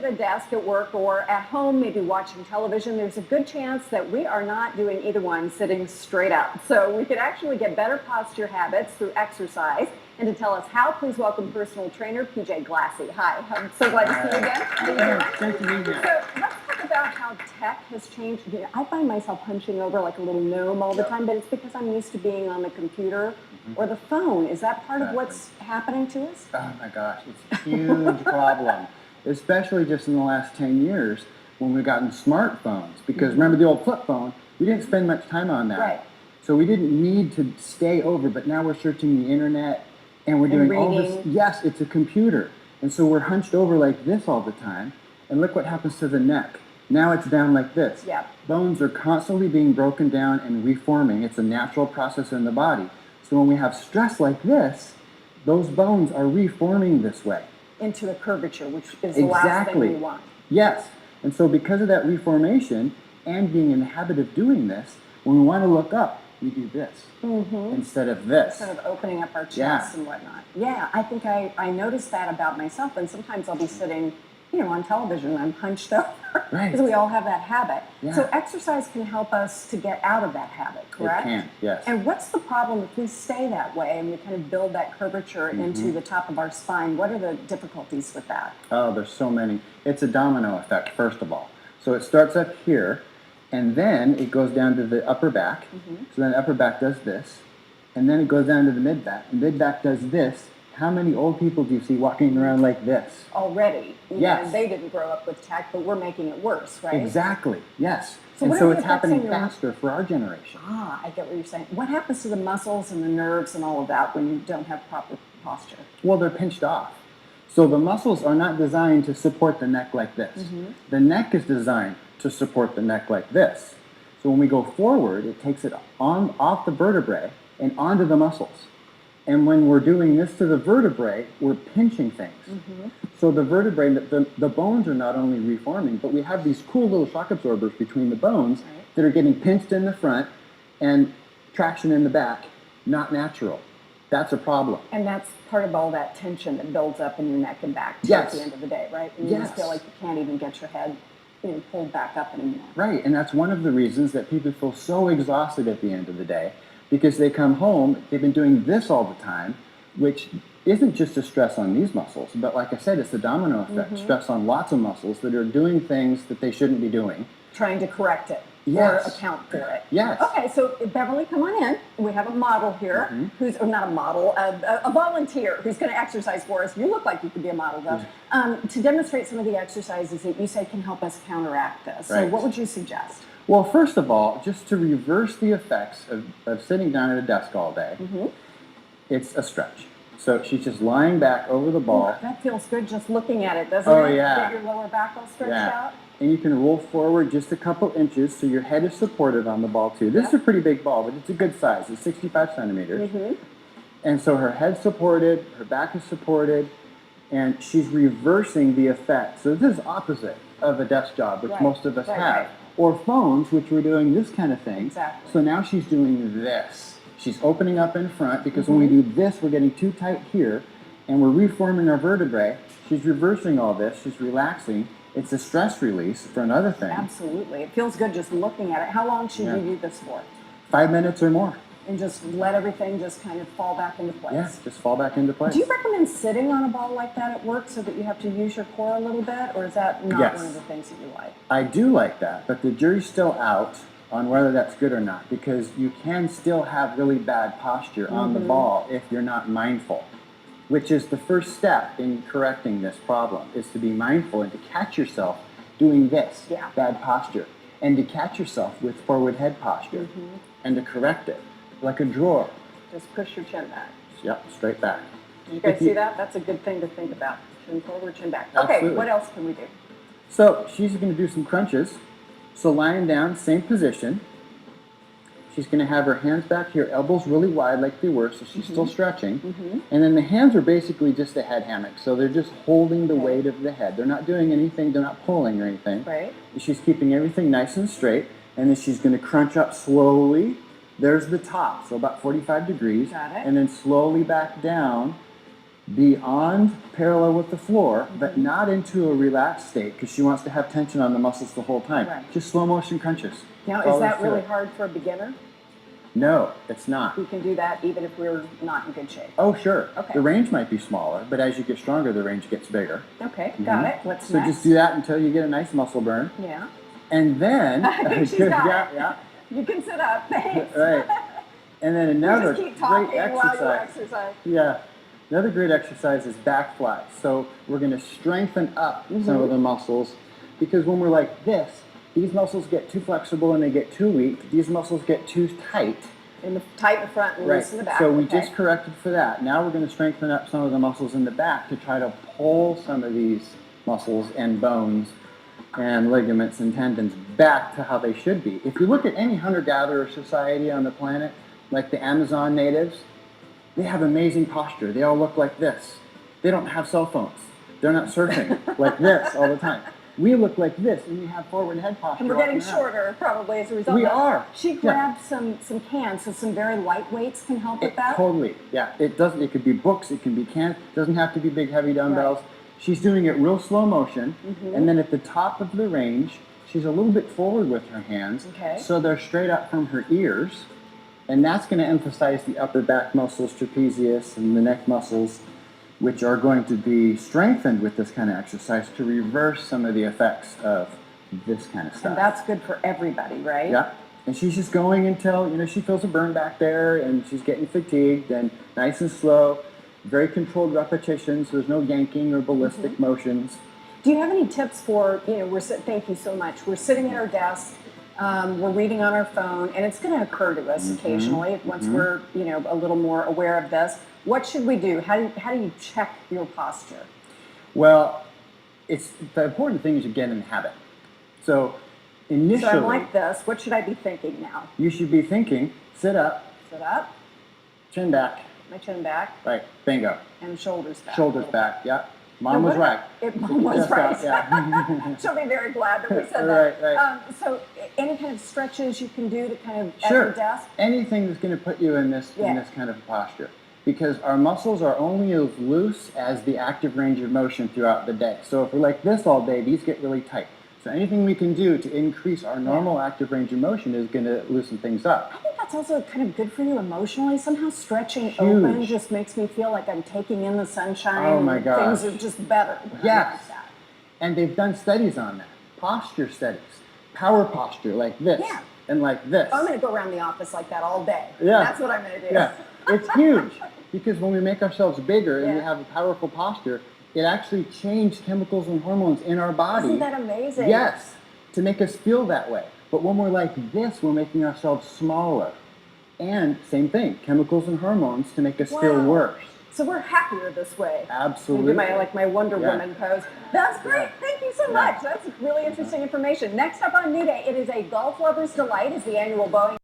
a desk at work or at home, maybe watching television, there's a good chance that we are not doing either one sitting straight up. So we could actually get better posture habits through exercise. And to tell us how, please welcome personal trainer PJ Glassey. Hi, I'm so glad to see you again. Thank you. So let's talk about how tech has changed. I find myself hunching over like a little gnome all the time, but it's because I'm used to being on the computer or the phone. Is that part of what's happening to us? Oh my gosh, it's a huge problem, especially just in the last 10 years when we've gotten smartphones. Because remember the old flip phone? We didn't spend much time on that. Right. So we didn't need to stay over, but now we're searching the internet and we're doing all this. Yes, it's a computer. And so we're hunched over like this all the time. And look what happens to the neck. Now it's down like this. Yeah. Bones are constantly being broken down and reforming. It's a natural process in the body. So when we have stress like this, those bones are reforming this way. Into a curvature, which is the last thing we want. Yes. And so because of that reformation and being in the habit of doing this, when we want to look up, we do this instead of this. Instead of opening up our chests and whatnot. Yeah, I think I noticed that about myself. And sometimes I'll be sitting, on television and I'm hunched over. Right. Because we all have that habit. Yeah. So exercise can help us to get out of that habit, correct? It can, yes. And what's the problem if we stay that way and we kind of build that curvature into the top of our spine? What are the difficulties with that? Oh, there's so many. It's a domino effect, first of all. So it starts up here, and then it goes down to the upper back. So then the upper back does this, and then it goes down to the mid back. The mid back does this. How many old people do you see walking around like this? Already. Yes. And they didn't grow up with tech, but we're making it worse, right? Exactly, yes. So and what so are the it's effects on happening your faster for our generation. Ah, I get what you're saying. What happens to the muscles and the nerves and all of that when you don't have proper posture? Well, they're pinched off. So the muscles are not designed to support the neck like this. The neck is designed to support the neck like this. So when we go forward, it takes it off the vertebrae and onto the muscles. And when we're doing this to the vertebrae, we're pinching things. So the vertebrae, the bones are not only reforming, but we have these cool little shock absorbers between the bones that are getting pinched in the front and traction in the back, not natural. That's a problem. And that's part of all that tension that builds up in your neck and back at the end of the day, right? And you just feel like you can't even get your head pulled back up anymore. Right, and that's one of the reasons that people feel so exhausted at the end of the day, because they come home, they've been doing this all the time, which isn't just a stress on these muscles, but like I said, it's a domino effect, stress on lots of muscles that are doing things that they shouldn't be doing. Trying to correct it or account for it. Yes. Okay, so Beverly, come on in. We have a model here who's, or not a model, a volunteer who's going to exercise for us. You look like you could be a model, though. To demonstrate some of the exercises that you say can help us counteract this. So what would you suggest? Well, first of all, just to reverse the effects of sitting down at a desk all day, it's a stretch. So she's just lying back over the ball. Ooh, that feels good just looking at it, doesn't it? Oh, yeah. Get your lower back all stretched out. And you can roll forward just a couple inches so your head is supported on the ball too. This is a pretty big ball, but it's a good size. It's 65 centimeters. And so her head's supported, her back is supported, and she's reversing the effect. So this is opposite of a desk job, which most of us have. Or phones, which we're doing this kind of thing. Exactly. So now she's doing this. She's opening up in front, because when we do this, we're getting too tight here, and we're reforming our vertebrae. She's reversing all this. She's relaxing. It's a stress release for another thing. Absolutely. It feels good just looking at it. How long should you do this for? 5 minutes or more. And just let everything just kind of fall back into place. Yeah, just fall back into place. Do you recommend sitting on a ball like that at work so that you have to use your core a little bit? Or is that not one of the things that you like? I do like that, but the jury's still out on whether that's good or not, because you can still have really bad posture on the ball if you're not mindful, which is the first step in correcting this problem, is to be mindful and to catch yourself doing this, bad posture, and to catch yourself with forward head posture, and to correct it, like a drawer. Just push your chin back. Yep, straight back. Did you guys see that? That's a good thing to think about. Chin forward, chin back. Okay, what else can we do? So she's going to do some crunches. So lying down, same position. She's going to have her hands back here, elbows really wide like they were, so she's still stretching. And then the hands are basically just a head hammock, so they're just holding the weight of the head. They're not doing anything, they're not pulling or anything. Right. She's keeping everything nice and straight, and then she's going to crunch up slowly. There's the top, so about 45 degrees. Got it. And then slowly back down beyond parallel with the floor, but not into a relaxed state because she wants to have tension on the muscles the whole time. Right. Just slow motion crunches. Now, That's all is that there is to really it. hard for a beginner? No, it's not. We can do that even if we're not in good shape. Oh, sure. Okay. The range might be smaller, but as you get stronger, the range gets bigger. Okay, got it. What's So next? just do that until you get a nice muscle burn. Yeah. And then, I think she's got yeah, it. yeah, You can sit up. Thanks. right. And then You another just keep great talking while you exercise. exercise. Yeah. Another great exercise is back flies. So we're going to strengthen up some of the muscles because when we're like this, these muscles get too flexible and they get too weak. These muscles get too tight. In the tight in the front and loose in the back. So we okay. just corrected for that. Now we're going to strengthen up some of the muscles in the back to try to pull some of these muscles and bones and ligaments and tendons back to how they should be. If you look at any hunter-gatherer society on the planet, like the Amazon natives, they have amazing posture. They all look like this. They don't have cell phones. They're not surfing like this all the time. We look like this, and we have forward head posture. And we're getting walking around. shorter probably as a result We of that. are. She Yeah. grabbed some cans, so some very light weights can help with that. Totally, yeah. It doesn't. It could be books. It can be cans. It doesn't have to be big, heavy dumbbells. Right. She's doing it real slow motion, and then at the top of the range, she's a little bit forward with her hands, Okay. so they're straight up from her ears, and that's going to emphasize the upper back muscles, trapezius, and the neck muscles, which are going to be strengthened with this kind of exercise to reverse some of the effects of this kind of stuff. And that's good for everybody, right? Yeah. And she's just going until, she feels a burn back there and she's getting fatigued and nice and slow, very controlled repetitions. There's no yanking or ballistic motions. Do you have any tips for, thank you so much. We're sitting at our desk, we're reading on our phone, and it's going to occur to us occasionally once we're, a little more aware of this. What should we do? How do you check your posture? Well, the important thing is you get in the habit. So initially, So I'm like this. What should I be thinking now? you should be thinking, sit up, Sit up, chin back, my chin back, right, bingo. and shoulders back. Shoulders back, yeah. Mom Now, was right. Mom was Just right. out, yeah. She'll be very glad that we said that. Right. So any kind of stretches you can do to kind of at Sure. your desk? Anything that's going to put you in this kind of posture. Because our muscles are only as loose as the active range of motion throughout the day. So if we're like this all day, these get really tight. So anything we can do to increase our normal active range of motion is going to loosen things up. I think that's also kind of good for you emotionally. Somehow stretching open just makes me feel like I'm taking in the sunshine. Oh my and gosh. Things are just better. Yes. Like that. And they've done studies on that. Posture studies. Power posture like this. Yeah. And like this. I'm going to go around the office like that all day. Yeah. That's what I'm going to do. Yeah. It's huge. Because when we make ourselves bigger and we Yeah. have a powerful posture, it actually changes chemicals and hormones in our body. Isn't that amazing? Yes, to make us feel that way. But when we're like this, we're making ourselves smaller. And same thing, chemicals and hormones to make us feel worse. So we're happier this way. Absolutely. My Wonder Woman pose. That's great. Thank you so much. That's really interesting information. Next up on New Day, it is a golf lover's delight. Is the annual Boeing